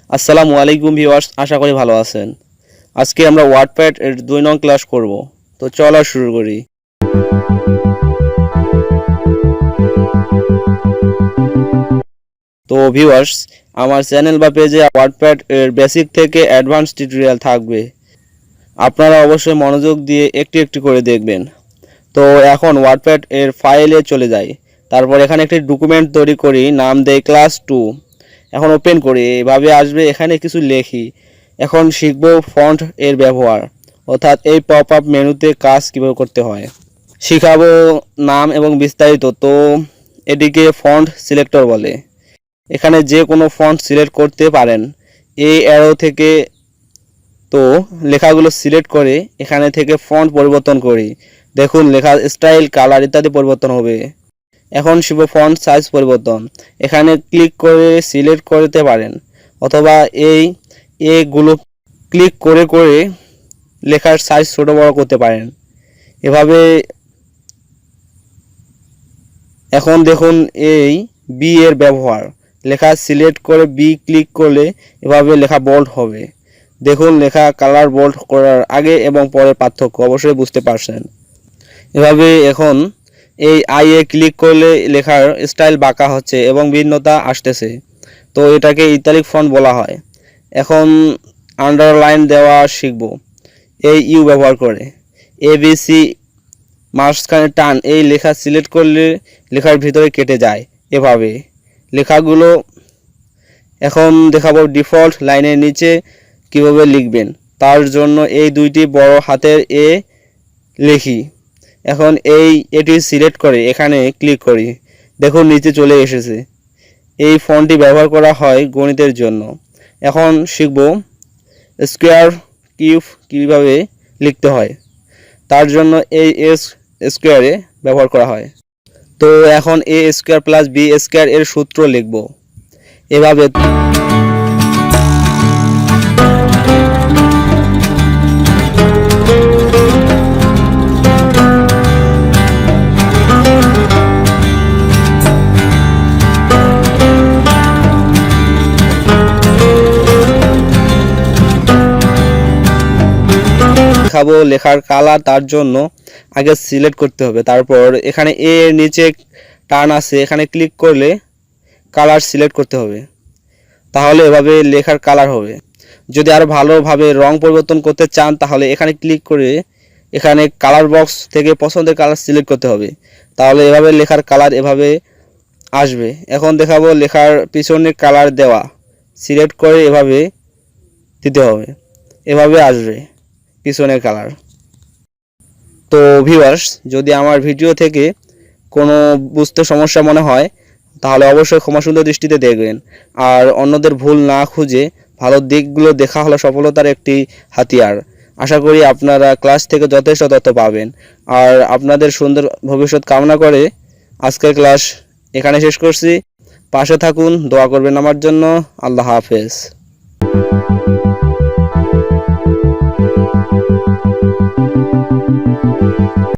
আসসালামু আলাইকুম ভিউয়ার্স, আশা করি ভালো আছেন। আজকে আমরা ওয়ার্ডপ্যাড এর 2 নং ক্লাস করব। তো চলো শুরু করি। তো ভিউয়ার্স, আমার চ্যানেল বা পেজে ওয়ার্ডপ্যাড এর বেসিক থেকে অ্যাডভান্স টিউটোরিয়াল থাকবে। আপনারা অবশ্যই মনোযোগ দিয়ে একটি একটি করে দেখবেন। তো এখন ওয়ার্ডপ্যাড এর ফাইলে চলে যাই। তারপর এখানে একটি ডকুমেন্ট তৈরি করি, নাম দেই ক্লাস 2। এখন ওপেন করি, এভাবে আসবে, এখানে কিছু লেখি। এখন শিখব ফন্ট এর ব্যবহার, অর্থাৎ এই পপ আপ মেনুতে কাজ কীভাবে করতে হয় শিখাবো। নাম এবং বিস্তারিত। তো এটিকে ফন্ট সিলেক্টর বলে। এখানে যে কোনো ফন্ট সিলেক্ট করতে পারেন এই অ্যারো থেকে। তো লেখাগুলো সিলেক্ট করে এখানে থেকে ফন্ট পরিবর্তন করি। দেখুন লেখার স্টাইল, কালার ইত্যাদি পরিবর্তন হবে। এখন শিখব ফন্ট সাইজ পরিবর্তন। এখানে ক্লিক করে সিলেক্ট করতে পারেন, অথবা এইগুলো ক্লিক করে করে লেখার সাইজ ছোট বড় করতে পারেন এভাবে। এখন দেখুন এই বি এর ব্যবহার। লেখা সিলেক্ট করে বি ক্লিক করলে এভাবে লেখা বোল্ড হবে। দেখুন লেখা কালার বোল্ড করার আগে এবং পরের পার্থক্য অবশ্যই বুঝতে পারছেন। এভাবে এখন এই আই এ ক্লিক করলে লেখার স্টাইল বাঁকা হচ্ছে এবং ভিন্নতা আসতেছে। তো এটাকে ইতালিক ফন্ট বলা হয়। এখন আন্ডারলাইন দেওয়া শিখব এই ইউ ব্যবহার করে। ABC মাঝখানে টান, এই লেখা সিলেক্ট করলে লেখার ভিতরে কেটে যায় এভাবে লেখাগুলো। এখন দেখাবো ডিফল্ট লাইনের নিচে কিভাবে লিখবেন। তার জন্য এই দুইটি বড় হাতের এ লিখি। এখন এটি সিলেক্ট করে এখানে ক্লিক করি, দেখুন নিচে চলে এসেছে। এই ফন্টটি ব্যবহার করা হয় গণিতের জন্য। এখন শিখব স্কোয়ার কিউব কীভাবে লিখতে হয়। তার জন্য এই এস স্কোয়ারে ব্যবহার করা হয়। তো এখন এ স্কোয়ার প্লাস বি স্কোয়ার এর সূত্র লিখব এভাবে। দেখাবো লেখার কালার। তার জন্য আগে সিলেক্ট করতে হবে, তারপর এখানে এ এর নিচে টার্ন আছে, এখানে ক্লিক করলে কালার সিলেক্ট করতে হবে, তাহলে এভাবে লেখার কালার হবে। যদি আরও ভালোভাবে রং পরিবর্তন করতে চান তাহলে এখানে ক্লিক করে এখানে কালার বক্স থেকে পছন্দের কালার সিলেক্ট করতে হবে, তাহলে এভাবে লেখার কালার এভাবে আসবে। এখন দেখাবো লেখার পিছনে কালার দেওয়া। সিলেক্ট করে এভাবে দিতে হবে, এভাবে আসবে পিছনের কালার। তো ভিউয়ার্স, যদি আমার ভিডিও থেকে কোনো বুঝতে সমস্যা মনে হয় তাহলে অবশ্যই ক্ষমা সুন্দর দৃষ্টিতে দেখবেন। আর অন্যদের ভুল না খুঁজে ভালো দিকগুলো দেখা হলো সফলতার একটি হাতিয়ার। আশা করি আপনারা ক্লাস থেকে যথেষ্ট তথ্য পাবেন। আর আপনাদের সুন্দর ভবিষ্যৎ কামনা করে আজকের ক্লাস এখানে শেষ করছি। পাশে থাকুন, দোয়া করবেন আমার জন্য। আল্লাহ হাফেজ।